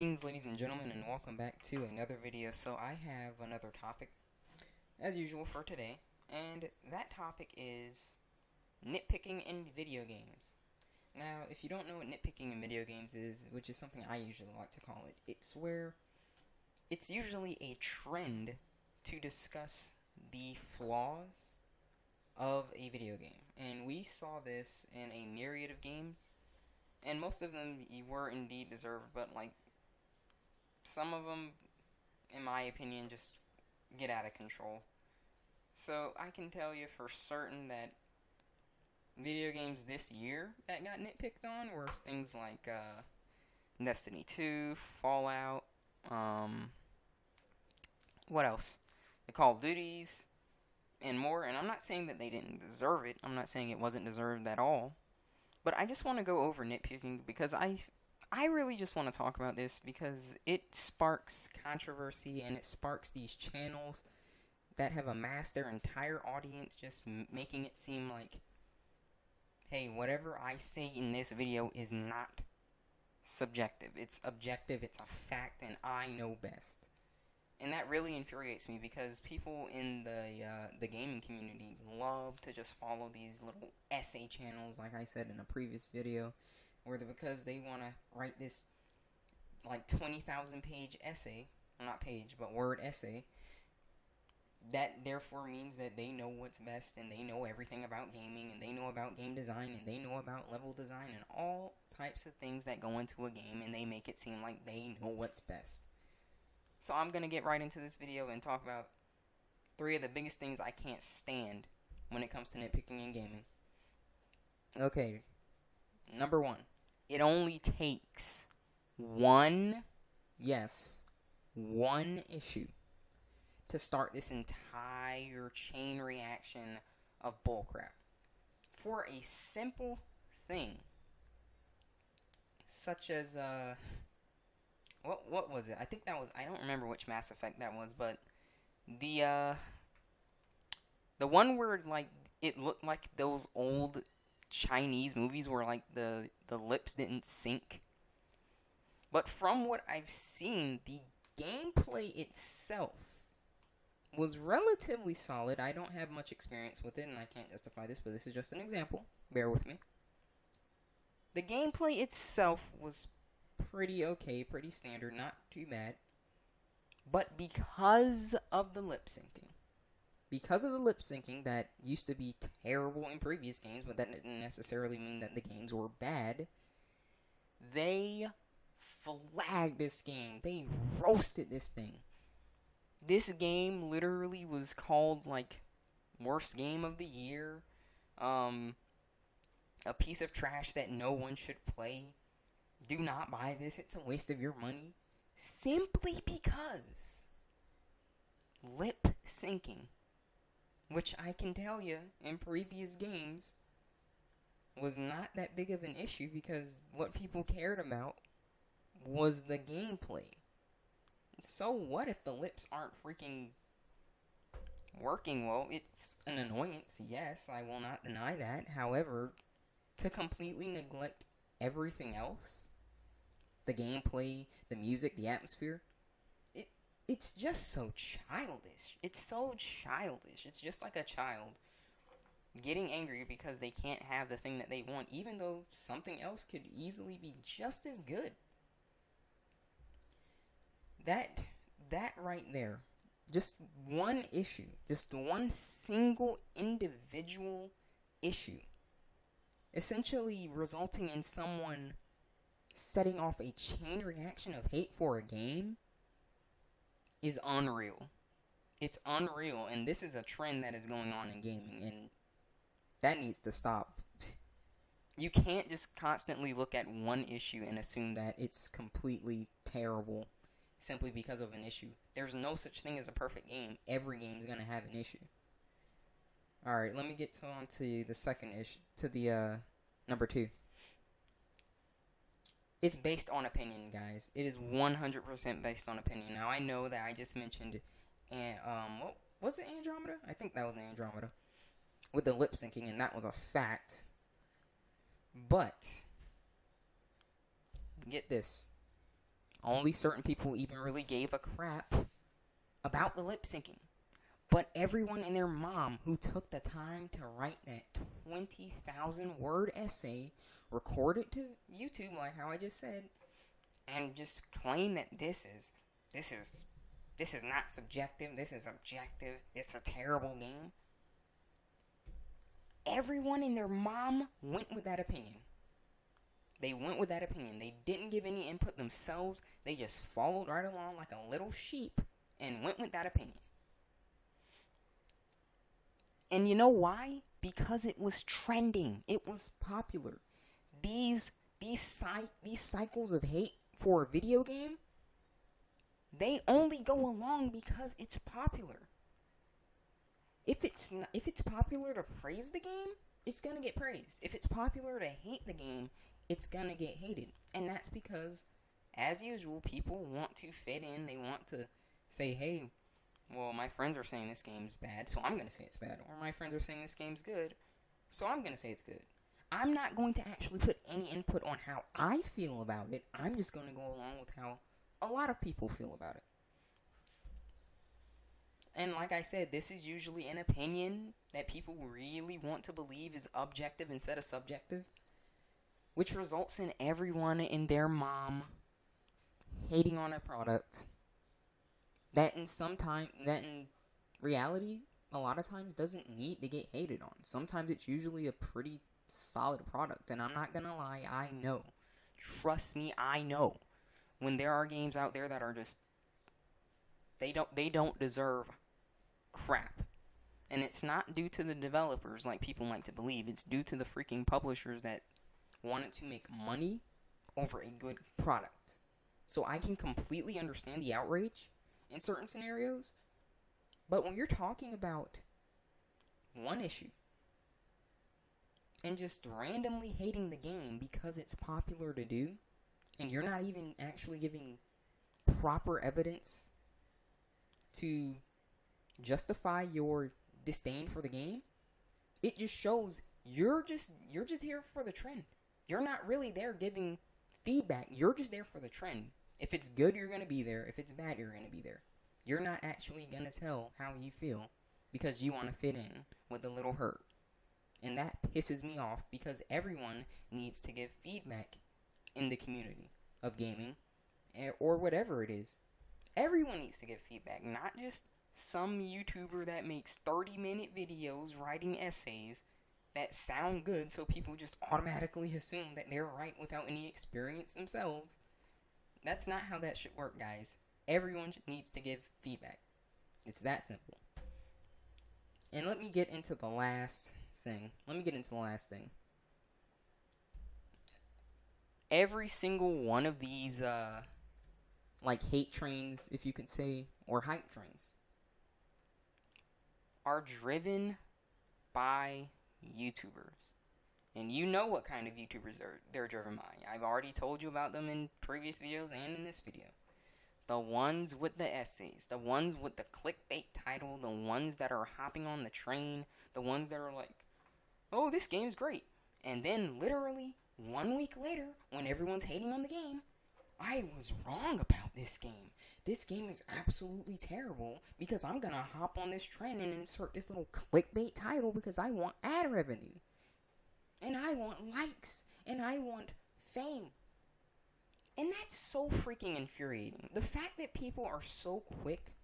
Greetings, ladies and gentlemen, and welcome back to another video. So I have another topic, as usual, for today, and that topic is nitpicking in video games. Now, if you don't know what nitpicking in video games is, which is something I usually like to call it, it's usually a trend to discuss the flaws of a video game. And we saw this in a myriad of games, and most of them were indeed deserved, but some of them, in my opinion, just get out of control. So I can tell you for certain that video games this year that got nitpicked on were things like Destiny 2, Fallout, what else? The Call of Duties, and more. And I'm not saying that they didn't deserve it. I'm not saying it wasn't deserved at all. But I just want to go over nitpicking because I really just want to talk about this because it sparks controversy and it sparks these channels that have amassed their entire audience just making it seem like, hey, whatever I say in this video is not subjective. It's objective, it's a fact, and I know best. And that really infuriates me because people in the gaming community love to just follow these little essay channels, like I said in a previous video, where because they want to write this like 20,000 page essay, well, not page, but word essay, that therefore means that they know what's best and they know everything about gaming and they know about game design and they know about level design and all types of things that go into a game, and they make it seem like they know what's best. So I'm going to get right into this video and talk about 3 of the biggest things I can't stand when it comes to nitpicking in gaming. Okay, number 1. It only takes one issue to start this entire chain reaction of bullcrap. For a simple thing, such as, what was it? I think that was, I don't remember which Mass Effect that was, but the one where, like, it looked like those old Chinese movies where, like, the lips didn't sync. But from what I've seen, the gameplay itself was relatively solid. I don't have much experience with it, and I can't justify this, but this is just an example. Bear with me. The gameplay itself was pretty okay, pretty standard, not too bad. But because of the lip syncing, that used to be terrible in previous games, but that didn't necessarily mean that the games were bad, they flagged this game. They roasted this thing. This game literally was called, like, worst game of the year, a piece of trash that no one should play. Do not buy this, it's a waste of your money. Simply because lip syncing, which I can tell you in previous games was not that big of an issue because what people cared about was the gameplay. So what if the lips aren't freaking working well? It's an annoyance, yes, I will not deny that. However, to completely neglect everything else, the gameplay, the music, the atmosphere, it's just so childish. It's so childish. It's just like a child getting angry because they can't have the thing that they want, even though something else could easily be just as good. That right there, just one issue, just one single individual issue, essentially resulting in someone setting off a chain reaction of hate for a game, is unreal. It's unreal, and this is a trend that is going on in gaming, and that needs to stop. You can't just constantly look at one issue and assume that it's completely terrible simply because of an issue. There's no such thing as a perfect game. Every game is going to have an issue. Alright, let me get on to the second issue, to the, number 2. It's based on opinion, guys. It is 100% based on opinion. Now, I know that I just mentioned, what was it, Andromeda? I think that was Andromeda. With the lip syncing, and that was a fact. But, get this. Only certain people even really gave a crap about the lip syncing. But everyone and their mom who took the time to write that 20,000 word essay, record it to YouTube like how I just said, and just claim that this is not subjective, this is objective, it's a terrible game. Everyone and their mom went with that opinion. They went with that opinion. They didn't give any input themselves. They just followed right along like a little sheep and went with that opinion. And you know why? Because it was trending. It was popular. These cycles of hate for a video game, they only go along because it's popular. If it's popular to praise the game, it's gonna get praised. If it's popular to hate the game, it's gonna get hated. And that's because, as usual, people want to fit in. They want to say, hey, well, my friends are saying this game's bad, so I'm going to say it's bad. Or my friends are saying this game's good, so I'm going to say it's good. I'm not going to actually put any input on how I feel about it. I'm just going to go along with how a lot of people feel about it. And like I said, this is usually an opinion that people really want to believe is objective instead of subjective, which results in everyone and their mom hating on a product that in reality, a lot of times doesn't need to get hated on. Sometimes it's usually a pretty solid product, and I'm not gonna lie, I know. Trust me, I know. When there are games out there that are just, they don't deserve crap. And it's not due to the developers like people like to believe. It's due to the freaking publishers that wanted to make money over a good product. So I can completely understand the outrage in certain scenarios, but when you're talking about one issue and just randomly hating the game because it's popular to do, and you're not even actually giving proper evidence to justify your disdain for the game, it just shows you're just here for the trend. You're not really there giving feedback. You're just there for the trend. If it's good, you're going to be there. If it's bad, you're going to be there. You're not actually going to tell how you feel because you want to fit in with a little hurt. And that pisses me off because everyone needs to give feedback in the community of gaming or whatever it is. Everyone needs to give feedback, not just some YouTuber that makes 30-minute videos writing essays that sound good so people just automatically assume that they're right without any experience themselves. That's not how that should work, guys. Everyone needs to give feedback. It's that simple. And let me get into the last thing. Every single one of these, hate trains, if you could say, or hype trains, are driven by YouTubers. And you know what kind of YouTubers they're driven by. I've already told you about them in previous videos and in this video. The ones with the essays, the ones with the clickbait title, the ones that are hopping on the train, the ones that are like, oh, this game's great. And then literally 1 week later, when everyone's hating on the game, I was wrong about this game. This game is absolutely terrible because I'm gonna hop on this trend and insert this little clickbait title because I want ad revenue. And I want likes. And I want fame. And that's so freaking infuriating. The fact that people are so quick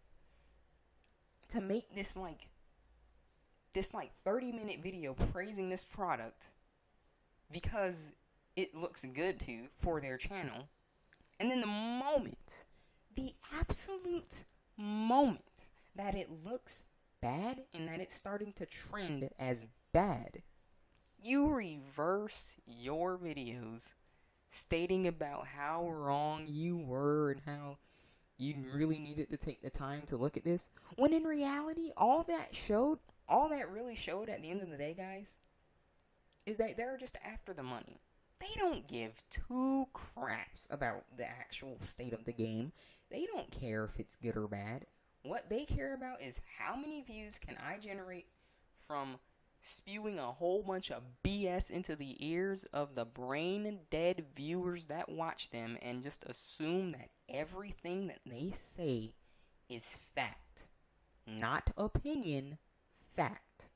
to make this 30-minute video praising this product because it looks good for their channel. And then the absolute moment that it looks bad and that it's starting to trend as bad, you reverse your videos stating about how wrong you were and how you really needed to take the time to look at this, when in reality, all that really showed at the end of the day, guys, is that they're just after the money. They don't give two craps about the actual state of the game. They don't care if it's good or bad. What they care about is how many views can I generate from spewing a whole bunch of BS into the ears of the brain dead viewers that watch them and just assume that everything that they say is fact. Not opinion, fact.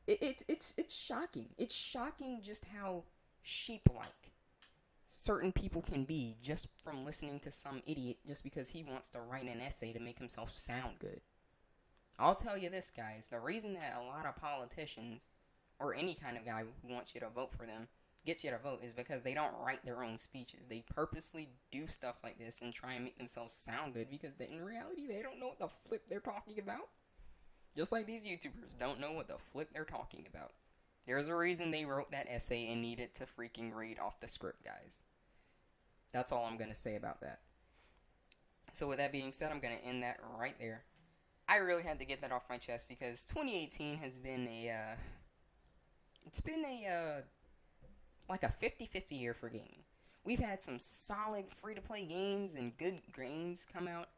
It's shocking. It's shocking just how sheep-like certain people can be just from listening to some idiot just because he wants to write an essay to make himself sound good. I'll tell you this, guys. The reason that a lot of politicians, or any kind of guy who wants you to vote for them, gets you to vote is because they don't write their own speeches. They purposely do stuff like this and try and make themselves sound good because in reality they don't know what the flip they're talking about. Just like these YouTubers don't know what the flip they're talking about. There's a reason they wrote that essay and needed to freaking read off the script, guys. That's all I'm going to say about that. So with that being said, I'm going to end that right there. I really had to get that off my chest because 2018 has been like a 50-50 year for gaming. We've had some solid free-to-play games and good games come out.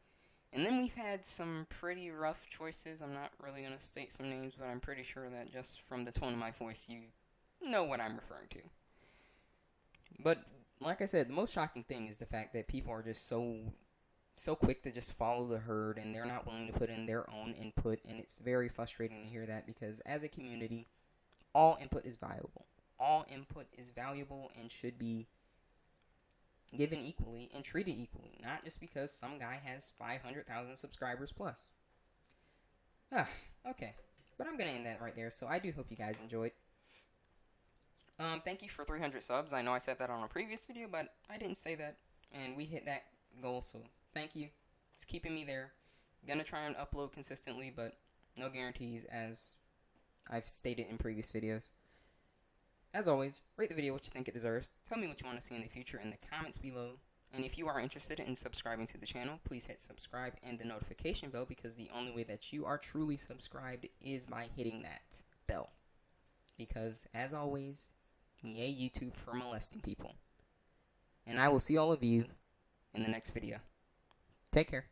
And then we've had some pretty rough choices. I'm not really going to state some names, but I'm pretty sure that just from the tone of my voice, you know what I'm referring to. But, like I said, the most shocking thing is the fact that people are just so quick to just follow the herd, and they're not willing to put in their own input, and it's very frustrating to hear that, because as a community, all input is valuable. All input is valuable and should be given equally and treated equally, not just because some guy has 500,000 subscribers plus. Okay, but I'm gonna end that right there, so I do hope you guys enjoyed. Thank you for 300 subs. I know I said that on a previous video, but I didn't say that, and we hit that goal, so thank you. It's keeping me there. I'm gonna try and upload consistently, but no guarantees, as I've stated in previous videos. As always, rate the video what you think it deserves. Tell me what you want to see in the future in the comments below. And if you are interested in subscribing to the channel, please hit subscribe and the notification bell, because the only way that you are truly subscribed is by hitting that bell. Because, as always, yay YouTube for molesting people. And I will see all of you in the next video. Take care.